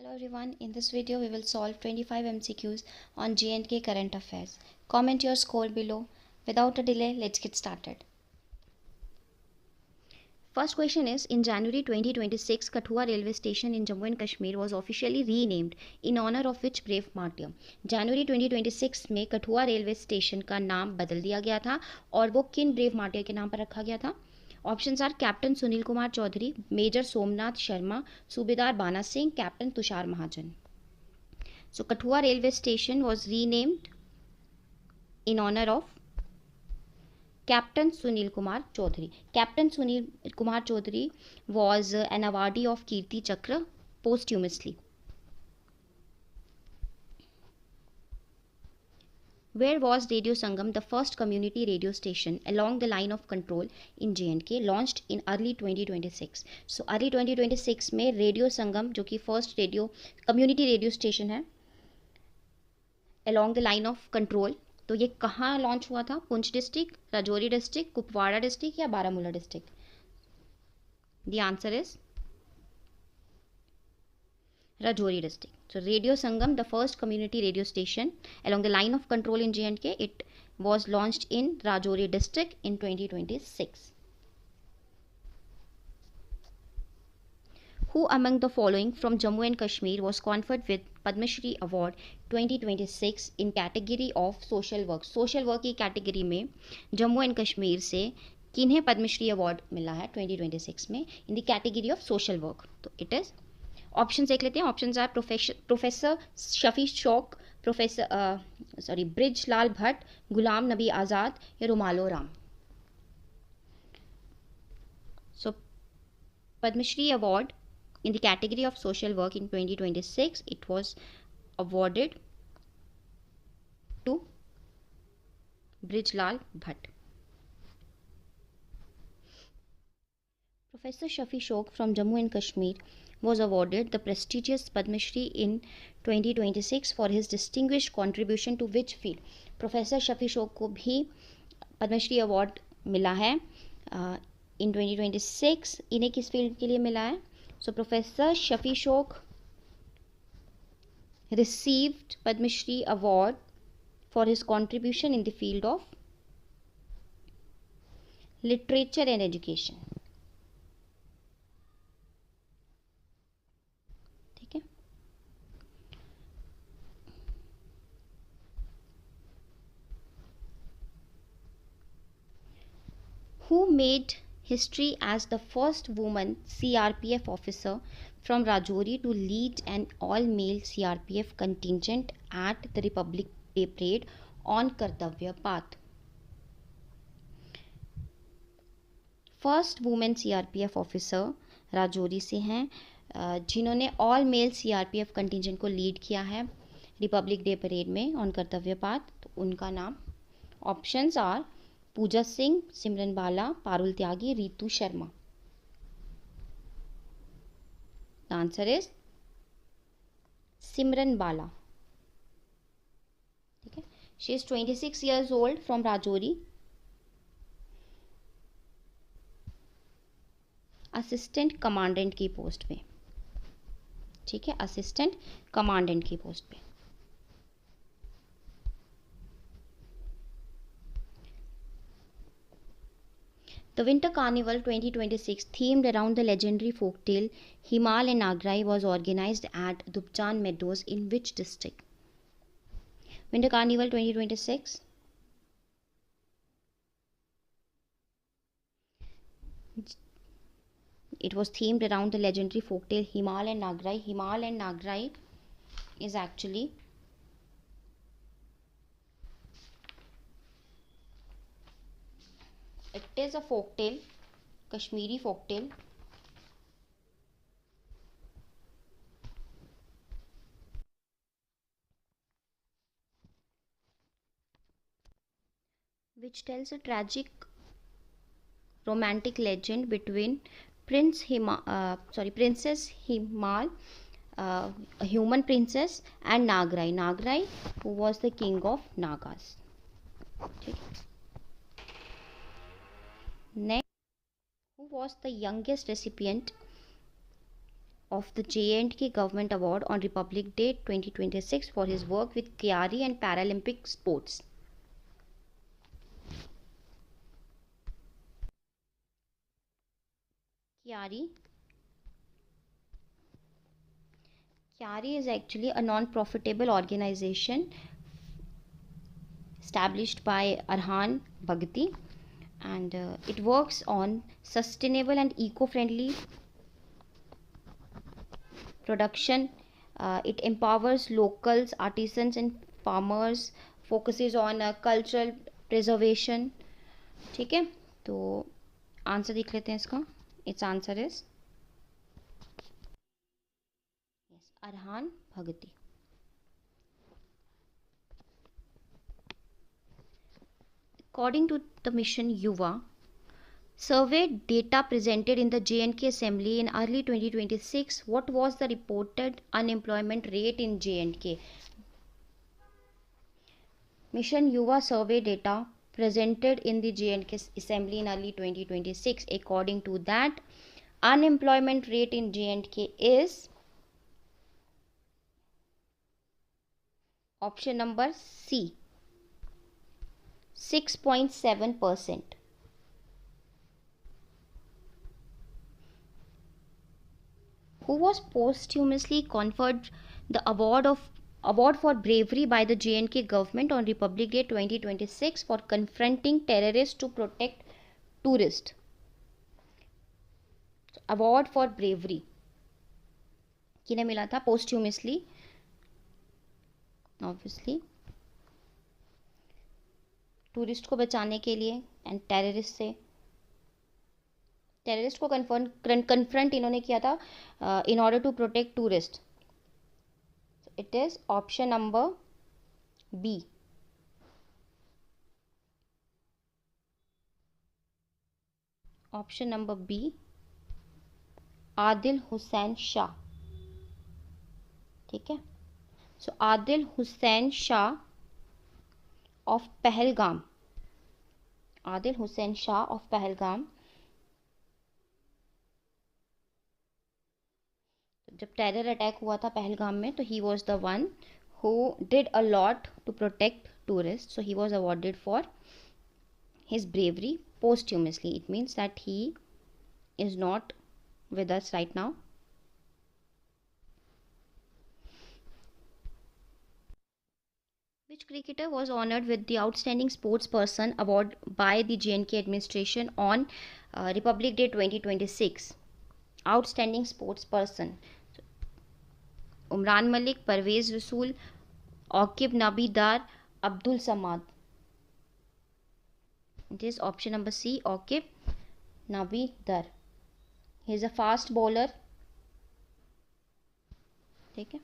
Hello everyone, in this video we will solve 25 MCQs on J&K current affairs. Comment your score below. Without a delay, let's get started. First question is, in January 2026, Kathua railway station in Jammu and Kashmir was officially renamed in honor of which brave martyr? January 2026 में Kathua railway station का नाम बदल दिया गया था और वो किन ब्रेव मार्टियर के नाम पर रखा गया था? Options are captain Sunil Kumar Chaudhary, major Somnath Sharma, Subedar Bana Singh, captain Tushar Mahajan. So Kathua railway station was renamed in honor of Captain Sunil Kumar Chaudhary. Captain Sunil Kumar Chaudhary was an awardee of Kirti Chakra posthumously. Where was Radio Sangam, the first community radio station along the line of control in J&K, launched in early 2026? So early 2026 में radio संगम जो कि first radio community radio station है along the line of control, तो ये कहाँ launch हुआ था? Poonch district, Rajouri district, Kupwara district या Baramulla district? The answer is Rajouri district. So Radio Sangam, the first community radio station along the line of control in J&K, it was launched in Rajouri district in 2026. Who among the following from Jammu and Kashmir was conferred with Padma Shri Award 2026 in category of social work? Social work की category में Jammu and Kashmir से किन्हें Padmashri award मिला है 2026 में in the category of social work? तो it is option देख लेते हैं. Options are professor Shafi Shauq, professor Brij Lal Bhatt, Ghulam Nabi Azad या Rumalo Ram. So Padma Shri award in the category of social work in 2026, it was awarded to Brijlal Bhatt. Professor Shafi Shok from Jammu and Kashmir was awarded the prestigious Padma Shri in 2026 for his distinguished contribution to which field? Professor Shafi Shok को भी Padma Shri award मिला है in 2026. इन्हें किस field के लिए मिला है? So Professor Shafi Shok received Padma Shri Award for his contribution in the field of literature and education. ठीक है. Who made history as the first woman CRPF officer from Rajouri to lead an all-male CRPF contingent at the Republic Day Parade on Kartavya Path? First women CRPF officer Rajouri से हैं जिन्होंने all male CRPF contingent को lead किया है Republic Day parade में on Kartavya Path. तो उनका नाम, options are Pooja Singh, Simran Bala, Parul Tyagi, Ritu Sharma. The answer is Simran Bala. ठीक है. She is 26 years old from Rajouri. Assistant commandant की पोस्ट पे. ठीक है, असिस्टेंट कमांडेंट की पोस्ट पे. The Winter Carnival 2026, themed around the legendary folktale Himal and Nagrai, was organized at Dubchan Meadows in which district? Winter Carnival 2026. It was themed around the legendary folktale Himal and Nagrai. Himal and Nagrai is actually it is a folktale, Kashmiri folktale. Which tells a tragic romantic legend between Princess Himal, a human princess, and Nagrai. Nagrai, who was the king of Nagas. Okay. Next, who was the youngest recipient of the J&K Government Award on Republic Day 2026 for his work with Kyari and Paralympic sports? Kyari. Kyari is actually a non-profitable organization established by Arhan Bhagti, and it works on sustainable and eco-friendly production. It empowers locals, artisans and farmers, focuses on cultural preservation. ठीक है, तो answer देख लेते हैं इसका. It's answer is Arhan भगती. According to the mission Yuva, survey data presented in the J&K Assembly in early 2026, what was the reported unemployment rate in J&K? Mission Yuva survey data presented in the J&K Assembly in early 2026. According to that, unemployment rate in J&K is option number C, 6.7%. Who was posthumously conferred the award for bravery by the J&K government on Republic Day 2026 for confronting terrorists to protect tourists? Award for bravery किन्हें मिला था posthumously? Obviously tourist को बचाने के लिए and terrorist को confront इन्होंने किया था in order to protect tourist. It is option number B. Option number B, Adil Hussain Shah. ठीक है, so Adil Hussain Shah of Pahalgam. Adil Hussain Shah of Pahalgam जब टेरर अटैक हुआ था पहलगाम में, तो he was the one who did a lot to protect tourist. So he was awarded for his bravery posthumously. It means that he is not with us right now. Which cricketer was honored with the Outstanding Sportsperson Award by the J&K administration on Republic Day 2026? Outstanding Sportsperson. Umran Malik, Parvez Rasool, Auqib नाबीदार, Abdul Samad. It is option number C, औकिब नाबीदार. He is a fast bowler. ठीक है,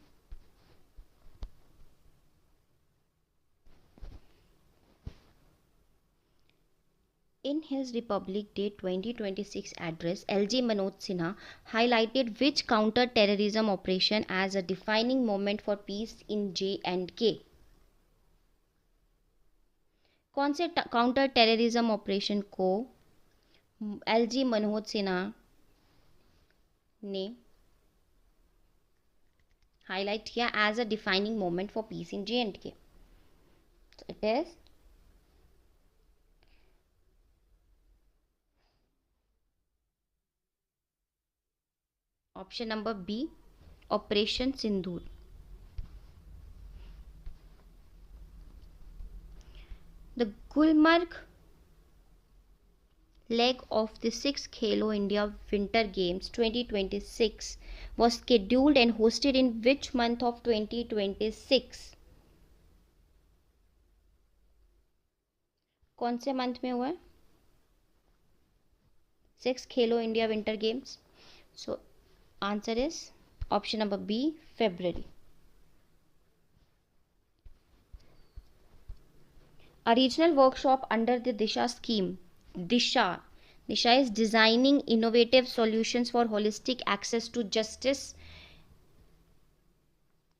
in his Republic Day 2026 address, LG Manoj Sinha highlighted which counter-terrorism operation as a defining moment for peace in J&K? कौन से counter terrorism operation को LG Manoj Sinha ने highlight किया as a defining moment for peace in J&K? It is option number B, operation Sindoor. The Gulmarg leg of the 6th Khelo India Winter Games 2026 was scheduled and hosted in which month of 2026? कौन से month में हुआ है 6th Khelo India Winter Games? So answer is option number B, February. A regional workshop under the Disha scheme. Disha is designing innovative solutions for holistic access to justice.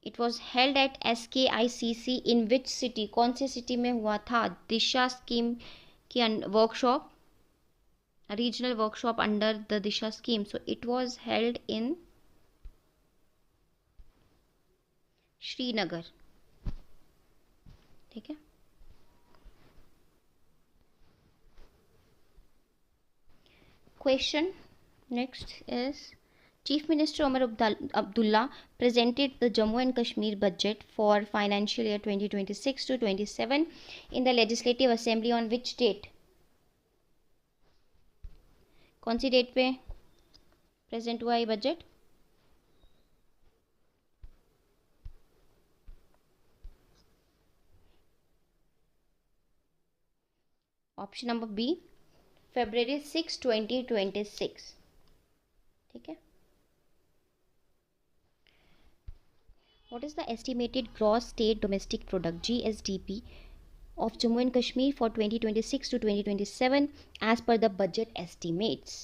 It was held at SKICC in which city? कौन से city में हुआ था दिशा scheme की workshop? A regional workshop under the Disha scheme. So it was held in Srinagar, ठीक है। Question next is Chief Minister Omar Abdullah presented the Jammu and Kashmir budget for financial year 2026 to 27 in the Legislative Assembly on which date? कौन सी date पे present हुआ ये budget? Option number B, February 6, 2026, ठीक है। What is the estimated gross state domestic product GSDP of Jammu and Kashmir for 2026 to 2027 as per the budget estimates?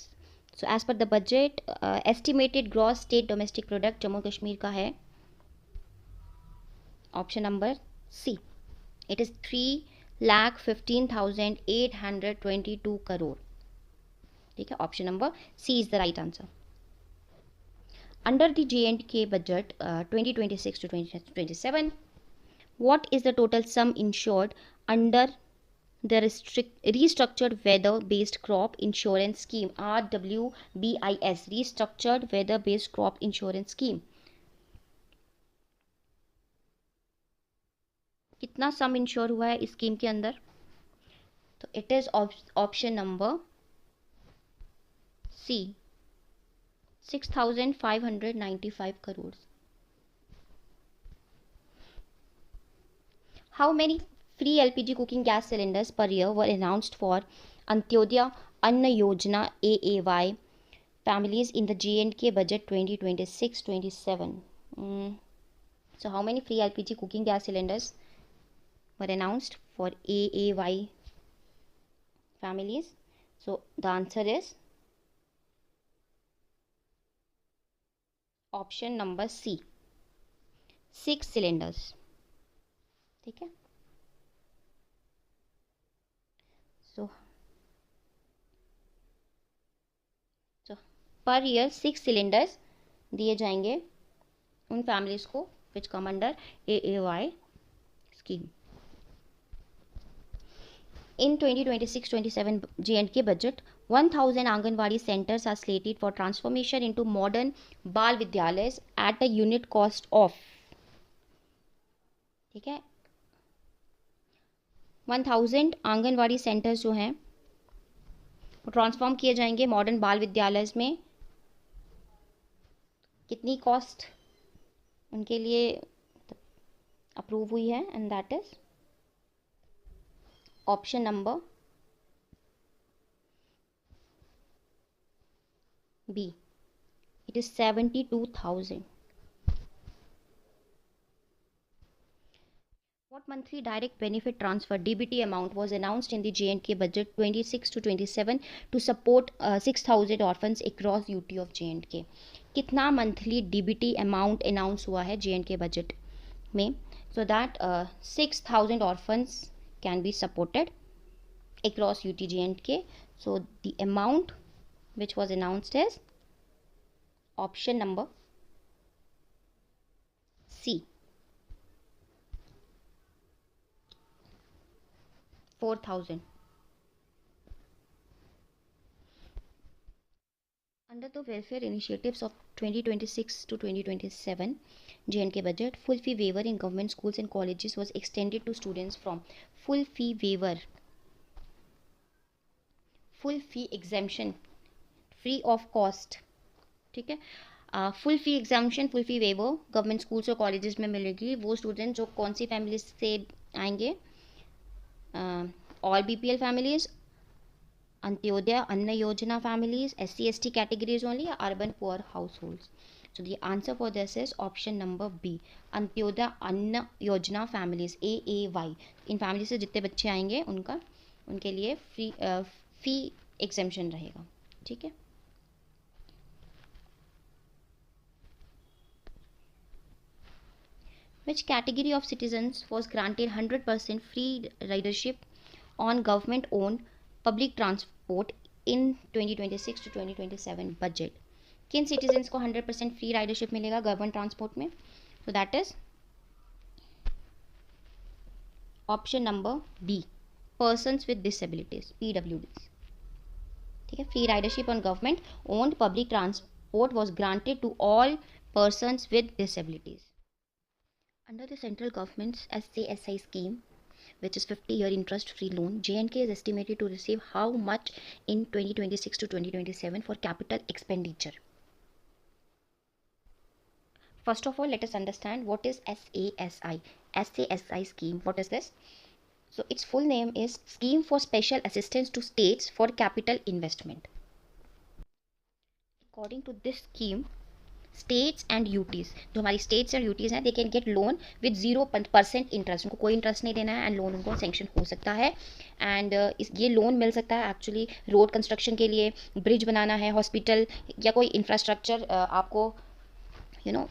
So as per the budget, estimated gross state domestic product Jammu and Kashmir का है option number C. It is 3,15,822 crore, ठीक है। Option number C is the right answer. Under the J&K budget 2026 to 2027, what is the total sum insured under the restructured weather-based crop insurance scheme RWBIS, restructured weather-based crop insurance scheme? कितना सम ensure हुआ है इस scheme के अंदर? तो it is option number C, 6,595 crore. How many free LPG cooking gas cylinders per year were announced for Antyodaya Anna Yojana AAY families in the J&K budget 2026-27? So how many free LPG cooking gas cylinders were announced for AAY families? So the answer is option number C, 6 cylinders, ठीक है। सो per year 6 cylinders दिए जाएंगे उन families को which come under AAY scheme. In 2026-27 J&K budget, 1,000 Anganwadi centers are slated for transformation into modern Bal Vidyalayas at a unit cost of, ठीक है, 1,000 anganwadi centres जो हैं वो ट्रांसफॉर्म किए जाएंगे मॉडर्न बाल विद्यालय में। कितनी कॉस्ट उनके लिए अप्रूव हुई है? And that is option number B, it is 72,000. What monthly direct benefit transfer DBT amount was announced in the J&K budget 26 to 27 to support 6,000 orphans across UT of J&K? कितना monthly DBT amount announce हुआ है J&K budget में so that 6,000 orphans can be supported across UT J&K? So the amount which was announced is option number C, 4,000. Under the welfare initiatives of 2026 to 2027 J&K budget, full fee waiver in government schools and colleges was extended to students from full fee waiver, full fee exemption, free of cost, ठीक है। Full fee exemption, full fee waiver government schools और colleges में मिलेगी वो student जो कौन सी family से आएंगे? All BPL families, Antyodaya Anna Yojana families, SC/ST categories only, या urban poor households? So the answer for this is option number B, Antyodaya Anna Yojana families AAY। In family से जितने बच्चे आएंगे उनके लिए फी एग्जेम्पशन रहेगा, ठीक है। Which category of citizens was granted 100% free ridership on government-owned public transport in 2026 to 2027 budget? किन citizens को 100% free ridership मिलेगा गवर्नमेंट ट्रांसपोर्ट में? So that is option number B, persons with disabilities, PWDs. ठीक है, free ridership on government owned public transport was granted to all persons with disabilities. Under the central government's SASI scheme, which is 50-year interest-free loan, J&K is estimated to receive how much in 2026 to 2027 for capital expenditure? First of all, let us understand what is SASI. SASI scheme, what is this? So its full name is Scheme for Special Assistance to States for Capital Investment. According to this scheme, states and UTs, जो हमारी states और UTs हैं, they can get loan with 0% interest. उनको कोई interest नहीं देना है and loan उनको सेंक्शन हो सकता है. एंड ये लोन मिल सकता है एक्चुअली रोड कंस्ट्रक्शन के लिए, ब्रिज बनाना है, हॉस्पिटल या कोई इंफ्रास्ट्रक्चर आपको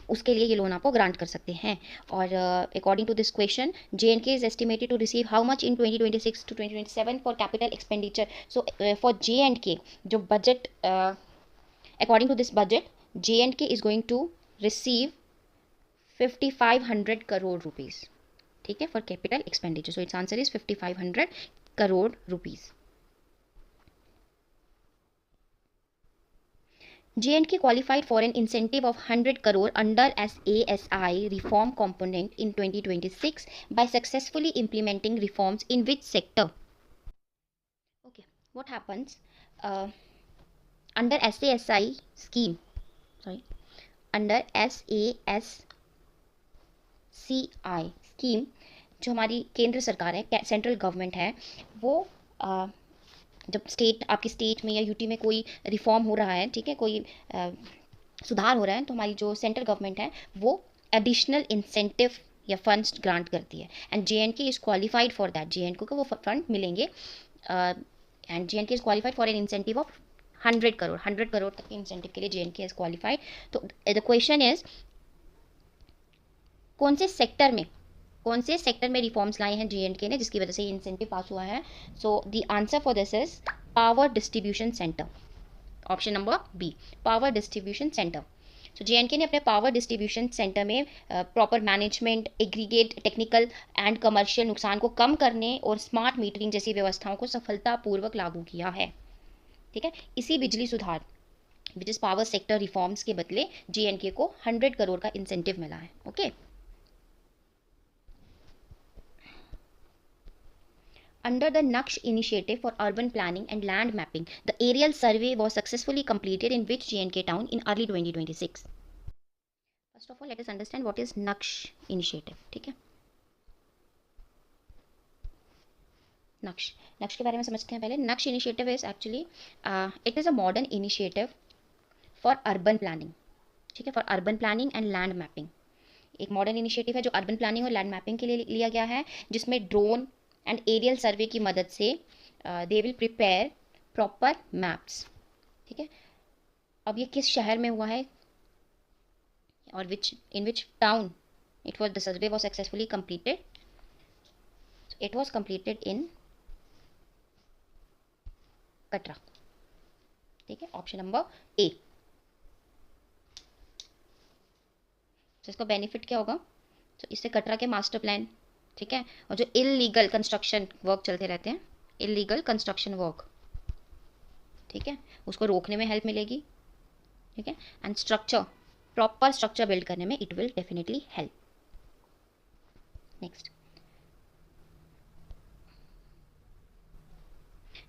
उसके लिए ये लोन आपको ग्रांट कर सकते हैं. और according to this question, J&K is estimated to receive how much in 2026 to 2027 for capital expenditure. So for J&K जो budget, according to this budget, J&K is going to receive 5500 crore rupees. ठीक है, for capital expenditure. So its answer is 5500 crore rupees. J&K qualified for an incentive of 100 crore under SASI reform component in 2026 by successfully implementing reforms in which sector? Okay, what happens under SASI scheme? Under SASCI scheme, जो हमारी केंद्र सरकार है, central government है, वो जब आपकी state में या यूटी में कोई रिफॉर्म हो रहा है, ठीक है, कोई सुधार हो रहा है, तो हमारी जो सेंट्रल गवर्नमेंट है वो एडिशनल इंसेंटिव या फंड्स ग्रांट करती है. And J&K is qualified for that. J&K को वो फंड मिलेंगे. And J&K is qualified for an incentive of 100 crore. 100 crore तक के इंसेंटिव के लिए J&K इज क्वालिफाइड. तो द क्वेश्चन इज, कौन से सेक्टर में रिफॉर्म्स लाए हैं J&K ने जिसकी वजह से ये इंसेंटिव पास हुआ है? So the answer for this is power distribution center. Option number B, power distribution center. So J&K ने अपने पावर डिस्ट्रीब्यूशन सेंटर में proper management, aggregate, technical and commercial नुकसान को कम करने और स्मार्ट मीटरिंग जैसी व्यवस्थाओं को सफलतापूर्वक लागू किया है. ठीक है, इसी बिजली सुधार which is power sector reforms के बदले J&K को 100 करोड़ का इंसेंटिव मिला है. Okay, under the Naksh initiative for urban planning and land mapping, the aerial survey was successfully completed in which J&K town in early 2026. First of all let us understand what is Naksh initiative. ठीक है, नक्श के बारे में समझते हैं पहले. नक्श initiative is actually it is a modern initiative for urban planning. ठीक है, for urban planning and land mapping. एक मॉडर्न इनिशिएटिव है जो अर्बन प्लानिंग और लैंड मैपिंग के लिए लिया गया है, जिसमें ड्रोन एंड एरियल सर्वे की मदद से they will prepare proper maps. ठीक है, अब ये किस शहर में हुआ है और in which town it was the survey was successfully completed? It was completed in Katra. ठीक है, ऑप्शन नंबर ए. तो इसका बेनिफिट क्या होगा? तो इससे कटरा के मास्टर प्लान, ठीक है, और जो इलीगल कंस्ट्रक्शन वर्क चलते रहते हैं, इलीगल कंस्ट्रक्शन वर्क, ठीक है, उसको रोकने में हेल्प मिलेगी. ठीक है, एंड प्रॉपर स्ट्रक्चर बिल्ड करने में it will definitely help. Next,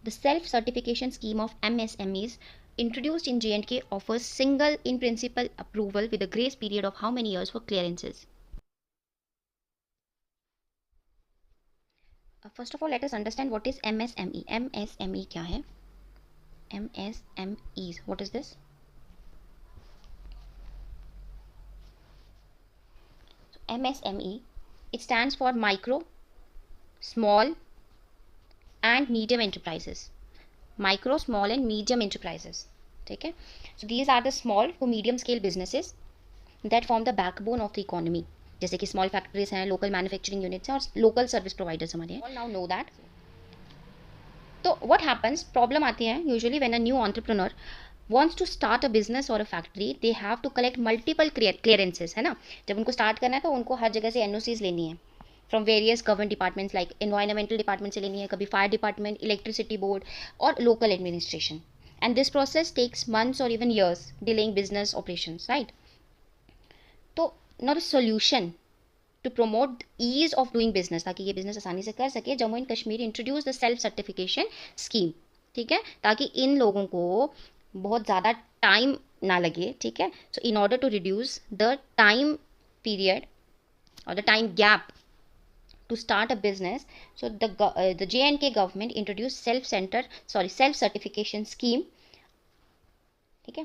the self-certification scheme of MSMEs introduced in J&K offers single in principle approval with a grace period of how many years for clearances? First of all, let us understand what is MSME. MSME क्या है? MSMEs, what is this? So, MSME, it stands for micro, small and medium enterprises. Micro, small and medium enterprises. ठीक है, so these are the small to medium scale businesses that form the backbone of the economy. जैसे कि small factories हैं, local manufacturing units हैं और local service providers हमारे हैं. All now know that. तो व्हाट हैपन्स, प्रॉब्लम आती है usually when a new entrepreneur wants to start a business or a factory, they have to collect multiple clearances, है ना. जब उनको स्टार्ट करना है तो उनको हर जगह से NOCs लेनी है. From various government departments like environmental department से लेनी है, कभी फायर डिपार्टमेंट, इलेक्ट्रिसिटी बोर्ड और local administration. And this process takes months और even years, delaying business operations, right. तो not a solution to promote ease of doing business, ताकि ये business आसानी से कर सके, Jammu and Kashmir introduce the self certification scheme. ठीक है, ताकि इन लोगों को बहुत ज़्यादा टाइम ना लगे. ठीक है, so in order to reduce the time period or the time gap to start a business, so the J&K government introduced self certification scheme. ठीक है,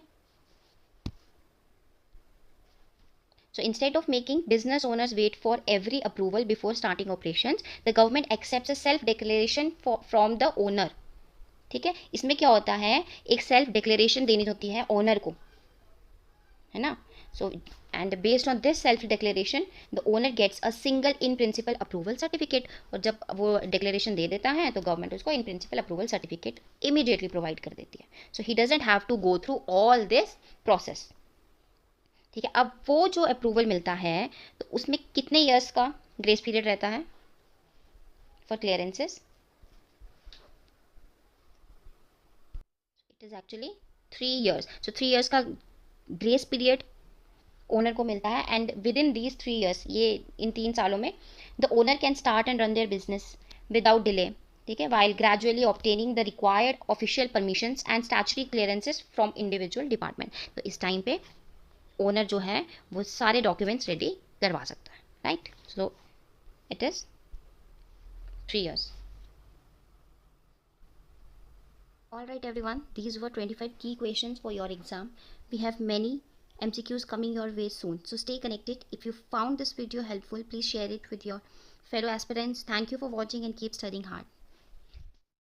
so instead of making business owners wait for every approval before starting operations, the government accepts a self declaration from the owner. ठीक है, इसमें क्या होता है, एक self declaration देनी होती है ओनर को, है ना. So and based on this self declaration the owner gets a single in principle approval certificate. और जब वो डिक्लेरेशन दे देता है तो गवर्नमेंट उसको in principle approval certificate immediately provide कर देती है. So he doesn't have to go through all this process. ठीक है, अब वो जो अप्रूवल मिलता है तो उसमें कितने ईयर्स का ग्रेस पीरियड रहता है for clearances? It is actually 3 years. So 3 years का ग्रेस पीरियड ओनर को मिलता है. And with in these 3 years, ये इन 3 सालों में the owner can start and run their business without delay. ठीक है, while gradually obtaining the required official permissions and statutory clearances from individual department. तो इस टाइम पे ओनर जो है वो सारे डॉक्यूमेंट्स रेडी करवा सकता है, right. So it is 3 years. All right everyone, these were 25 key questions for your exam. We have many MCQs coming your way soon, so stay connected. If you found this video helpful, please share it with your fellow aspirants. Thank you for watching and keep studying hard.